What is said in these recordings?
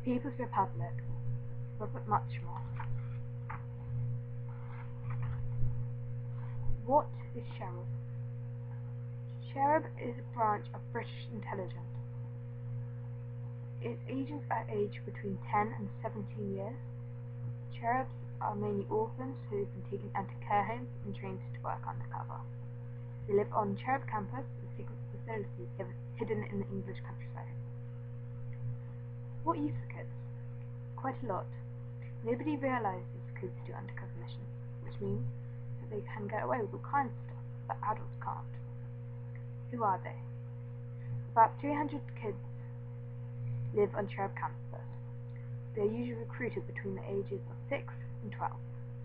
People's Republic, but much more. What is Cherub? Cherub is a branch of British intelligence. Its agents are aged between 10 and 17 years. Cherubs are mainly orphans who have been taken into care homes and trained to work undercover. They live on Cherub campus, a secret facility hidden in the English countryside. What use for kids? Quite a lot. Nobody realizes kids do undercover missions, which means that they can get away with all kinds of stuff that adults can't. Who are they? About 300 kids live on Cherub campus. They are usually recruited between the ages of 6 and 12,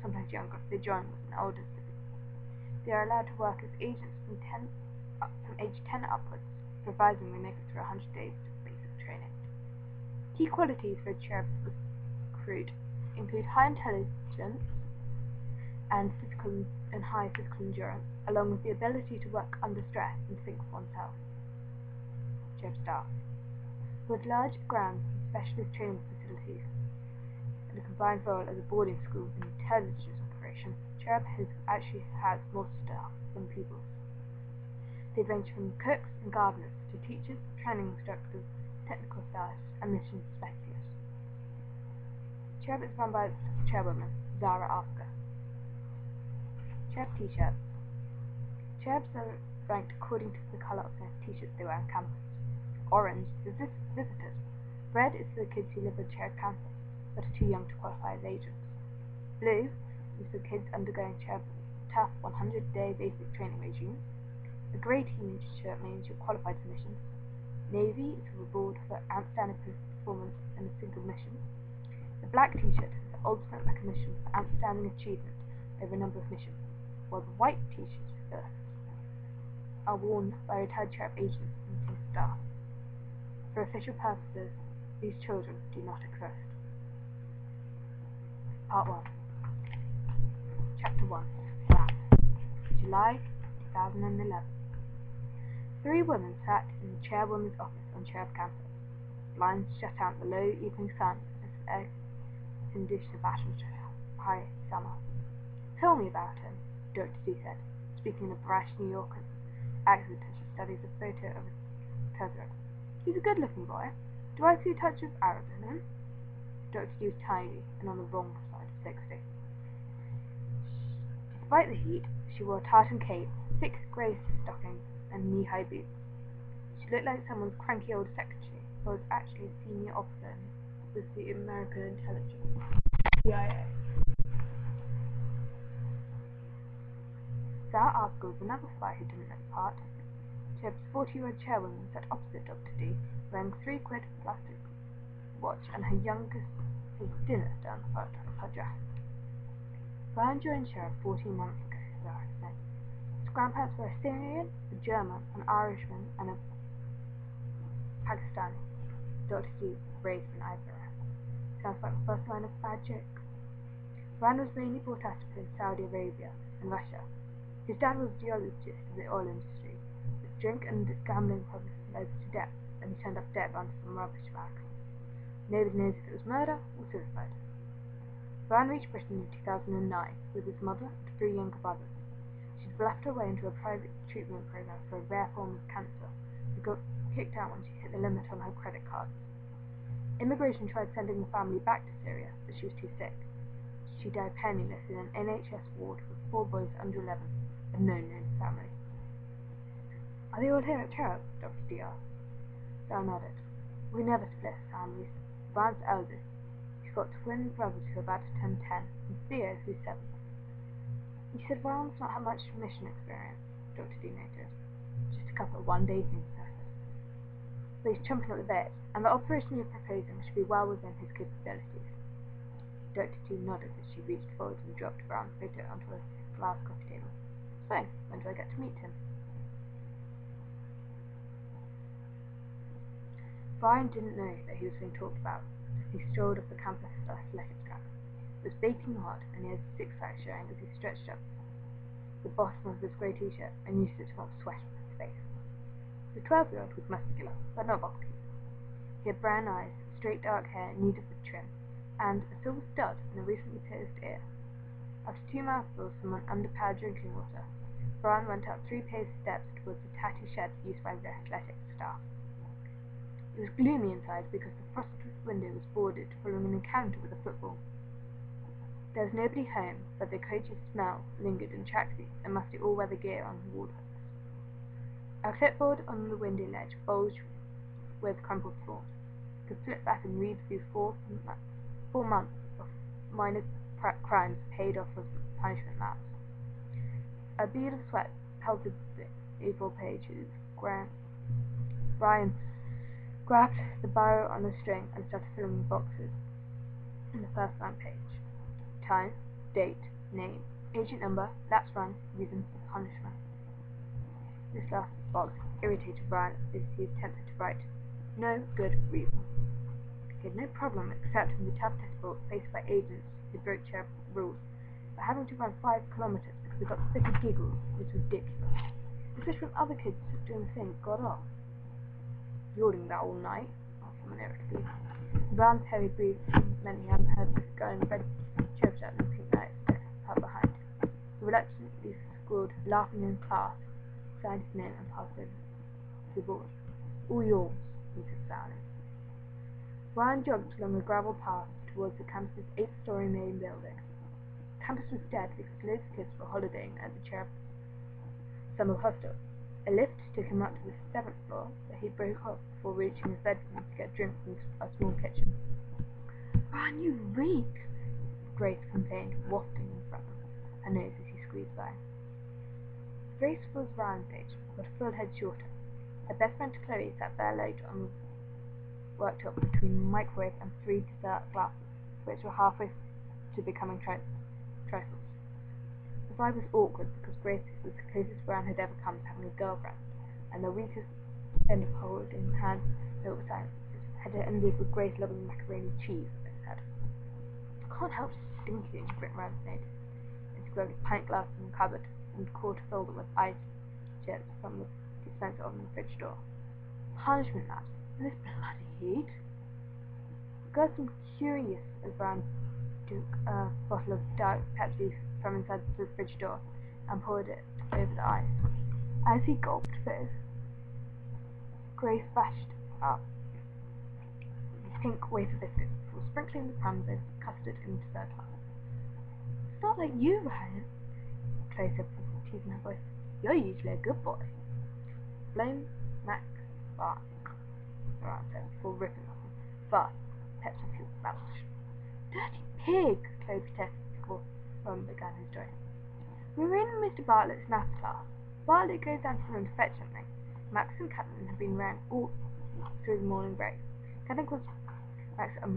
sometimes younger if they join with an older sibling. They are allowed to work as agents from age 10 upwards, providing they make it through 100 days of basic training. Key qualities for a Cherub recruit include high intelligence and high physical endurance, along with the ability to work under stress and think for oneself. Cherub staff. With large grounds and specialist training facilities and a combined role as a boarding school and intelligence operation, Cherub actually has more staff than pupils. They range from cooks and gardeners to teachers, training instructors, technical staff, and mission specialists. Cherub is run by the chairwoman, Zara Afka. Cherub t-shirts. Cherubs are ranked according to the colour of their t-shirts they wear on campus. Orange is for visitors. Red is for the kids who live on Cherub campus but are too young to qualify as agents. Blue is for kids undergoing Cherub's tough 100-day basic training regime. A grey t-shirt means you're qualified for missions. Navy is a reward for outstanding performance in a single mission. The black t-shirt is the ultimate recognition for outstanding achievement over a number of missions, while the white t-shirts are worn by retired Cherub agents and team staff. For official purposes, these children do not exist. Part 1. Chapter 1. Lab. July 2011. 3 women sat in the chairwoman's office on Cherub campus. Blinds shut out the low evening sun as the air conditioned the battered high summer. Tell me about him, Dr. D said, speaking in a brash New Yorker accent as she studies a photo of a cousin. He's a good-looking boy. Do I see a touch of Arab in him? Dr. D was tiny and on the wrong side of 60. Despite the heat, she wore a tartan cape, thick grey stockings, and knee-high boots. She looked like someone's cranky old secretary, who was actually a senior officer with the American intelligence, CIA. Sarah Arthur was another spy who didn't look the part. Cherub's 40-year-old chairwoman sat opposite Dr. D, wearing a 3-quid plastic watch and her youngest dinner down the front of her dress. Brian joined Cherub 14 months ago, Sarah said. His grandparents were a Syrian, a German, an Irishman, and a Pakistani. Dr. D raised an eyebrow. Sounds like the first line of bad jokes. Brian was mainly brought up in Saudi Arabia and Russia. His dad was a geologist in the oil industry. Drink and gambling problems led to death, and he turned up dead under some rubbish bags. Nobody knows if it was murder or suicide. Brian reached Britain in 2009 with his mother and 3 younger brothers. She'd left her way into a private treatment program for a rare form of cancer and got kicked out when she hit the limit on her credit cards. Immigration tried sending the family back to Syria, but she was too sick. She died penniless in an NHS ward with 4 boys under 11 and no known family. Are they all here at Cherub? Dr. D asked. Sarah nodded. We never split families. Brian's eldest. He's got twin brothers who are about to turn 10, and Theo, who's 7. You said Brian's not had much mission experience, Dr. D noted. Just a couple of one-day things, surface. But he's chomping at the bit, and the operation you're proposing should be well within his capabilities. Dr. D nodded as she reached forward and dropped Brian's photo onto a glass coffee table. So, when do I get to meet him? Brian didn't know that he was being talked about. He strolled off the campus athletics ground. It was baking hot, and he had his six-pack showing as he stretched up the bottom of his grey t-shirt and used it to mop sweat from his face. The 12-year-old was muscular, but not bulky. He had brown eyes, straight dark hair needed for trim, and a silver stud in a recently pierced ear. After 2 mouthfuls from an underpowered drinking water, Brian went up 3 paved steps towards the tatty shed used by the athletics staff. It was gloomy inside because the frosted window was boarded following an encounter with a football. There was nobody home, but the coach's smell lingered in tracksuits and musty all-weather gear on the wall hooks. A clipboard on the window ledge bulged with crumpled forms. You could flip back and read through 4 months of minor crimes paid off of punishment maps. A bead of sweat pelted the A4 pages. Brian grabbed the biro on the string and started filling the boxes in the first blank page. Time, date, name, agent number, lapse run, reason for punishment. This last box irritated Brian as he attempted to write no good reason. He had no problem accepting the tough test faced by agents who broke Cherub rules, but having to run 5 kilometers because they got sick of giggles was ridiculous, especially when other kids doing the same got off. Yawning that all night, someone irritably. Brown's heavy breathing meant he hadn't heard the going red Cherub shirt and pink nightstick out behind. He reluctantly scrawled, laughing in class, signed his name and passed over to the board. All yours, he said sourly. Brian jogged along a gravel path towards the campus's 8-story main building. The campus was dead because loads of kids were holidaying at the Cherub summer hostel. A lift took him up to the 7th floor, but he broke off before reaching his bedroom to get a drink from a small kitchen. Brian, you reek! Grace complained, wafting in front of her nose as he squeezed by. Grace was Brian's age, but a full head shorter. Her best friend Chloe sat bare-legged on the worktop between the microwave and 3 dessert glasses, which were halfway to becoming trifles. The vibe was awkward because Grace was the closest Brian had ever come to having a girlfriend, and the weakest end of holding hands over silences had ended with Grace loving macaroni cheese at his head. I can't help stinking, Brian said, as he grabbed a pint glass from the cupboard and caught a folder with ice chips from the dispenser on the fridge door. Punishment maps in this bloody heat. The girls seemed curious as Brian took a bottle of dark Pepsi from inside the fridge door and poured it over the ice. As he gulped this, Grace bashed up his pink wafer biscuits before sprinkling the crumbs over custard in the dessert glass. It's not like you, Ryan, Chloe said with teeth in her voice. You're usually a good boy. Blame Max Bark, Ryan said before ripping off him. But Pepsi fueled mouth. Dirty pig, Chloe protested before Ron began his story. We were in Mr. Bartlett's math class. Bartlett goes down to room to fetch something. Max and Catelyn had been around all through the morning break. Catelyn calls Max a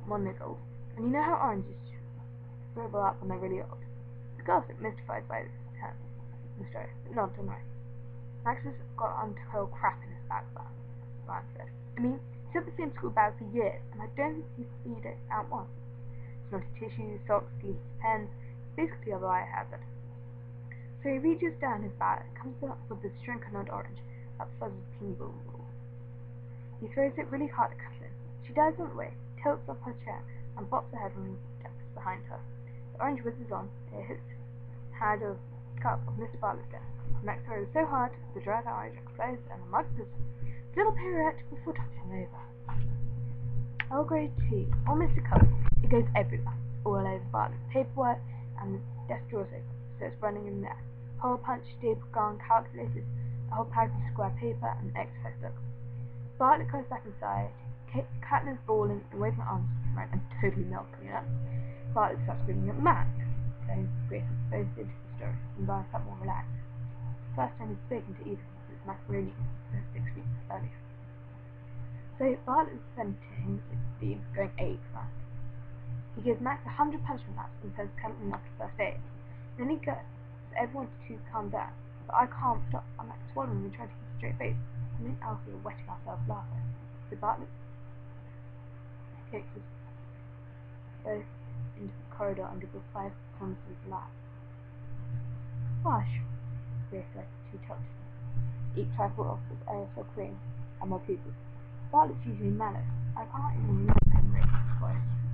monocle, and you know how oranges shrivel up when they're really old. The girls looked mystified by this term in the story, but not done right. Max has got untold crap in his bag, Brian said. I mean, he's had the same school bag for years, and I don't think he's figured it out once. It's not tissues, socks, sleeves, pens, basically a biohazard. So he reaches down his bag, comes up with this shrunken orange, that fuzzes pinball ball. He throws it really hard at Catelyn. She dives on the way, tilts off her chair, and bops her head when he steps behind her. The orange whizzes on, it hits the hand of cup of Mr. Bartlett's desk. Max throws so hard, the dried eye explodes, and the mug does a little pirouette before touching over. Earl Grey tea, or Mr. Cup, it goes everywhere, all over Bartlett's paperwork, and the desk drawers open, so it's running in there. Hole punch, staple gun, calculators, a whole pack of square paper, and an exercise book. Bartlett goes back inside. Catelyn's bawling and waving her arms around and totally melting it. Bartlett starts screaming at Max, saying Grace was both into the story, and Brian felt more relaxed. First time he'd spoken to either since macaroni 6 weeks earlier. So Bartlett is sending Steve going ape fast. He gives Max 100 punishment laps and sends Catelyn off to first aid. Then he goes for everyone to calm down, but I can't stop. I'm like swallowing and trying to keep a straight face. Me and Alfie are wetting ourselves laughing. So Bartlett takes us both into the corridor and gives us 5 kilometers lap. Wash, Grace said. She touched each trifle off with aerosol cream and more pieces. Bartlett's usually mellow. I can't even remember him raising his voice.